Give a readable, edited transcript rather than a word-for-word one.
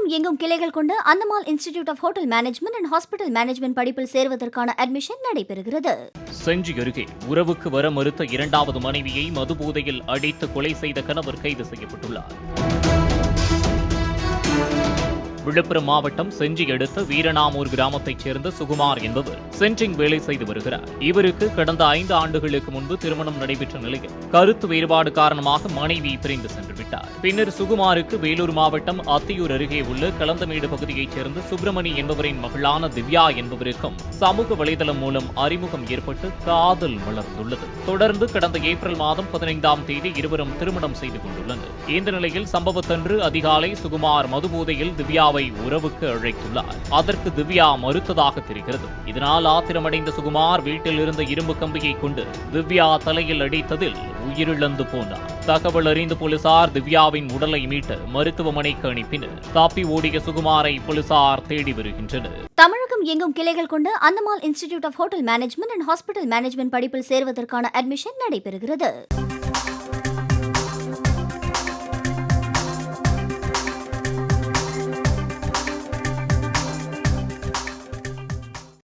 தமிழகம் எங்கும் கிளைகள் கொண்ட Andamal institute of hotel management and hospital management படிப்பில் சேர்வதற்கான அட்மிஷன் நடைபெறுகிறது. செஞ்சி அருகே உறவுக்கு வர மறுத்த இரண்டாவது மனைவியை மதுபோதையில் அடித்து கொலை செய்த கணவர் கைது செய்யப்பட்டுள்ளார். விழுப்புரம் மாவட்டம் செஞ்சி அடுத்த வீரநாமூர் கிராமத்தைச் சேர்ந்த சுகுமார் என்பவர் சென்ட்ரிங் வேலை செய்து வருகிறார். இவருக்கு கடந்த 5 ஆண்டுகளுக்கு முன்பு திருமணம் நடைபெற்ற நிலையில் கருத்து வேறுபாடு காரணமாக மனைவி பிரிந்து சென்று விட்டார். பின்னர் சுகுமாருக்கு வேலூர் மாவட்டம் அத்தியூர் அருகே உள்ள கலந்தமேடு பகுதியைச் சேர்ந்த சுப்பிரமணி என்பவரின் மகளான திவ்யா என்பவருக்கும் சமூக வலைதளம் மூலம் அறிமுகம் ஏற்பட்டு காதல் மலர்ந்துள்ளது. தொடர்ந்து கடந்த ஏப்ரல் மாதம் 15ஆம் தேதி இருவரும் திருமணம் செய்து கொண்டுள்ளனர். இந்த நிலையில் சம்பவத்தன்று அதிகாலை சுகுமார் மதுபோதையில் திவ்யாவை உறவுக்கு அழைத்துள்ளார். அதற்கு திவ்யா மறுத்ததாக தெரிகிறது. இதனால் ஆத்திரமடைந்த சுகுமார் வீட்டில் இருந்த இரும்பு கம்பியை கொண்டு திவ்யா தலையில் அடித்ததில் உயிரிழந்து போனார். தகவல் அறிந்த போலீசார் திவ்யாவின் உடலை மீட்டு மருத்துவமனைக்கு அனுப்பினர். தப்பி ஓடிய சுகுமாரை போலீசார் தேடி வருகின்றனர். தமிழகம் எங்கும் கிளைகள் கொண்ட Andamal institute of hotel management and hospital management படிப்பில் சேர்வதற்கான அட்மிஷன் நடைபெறுகிறது.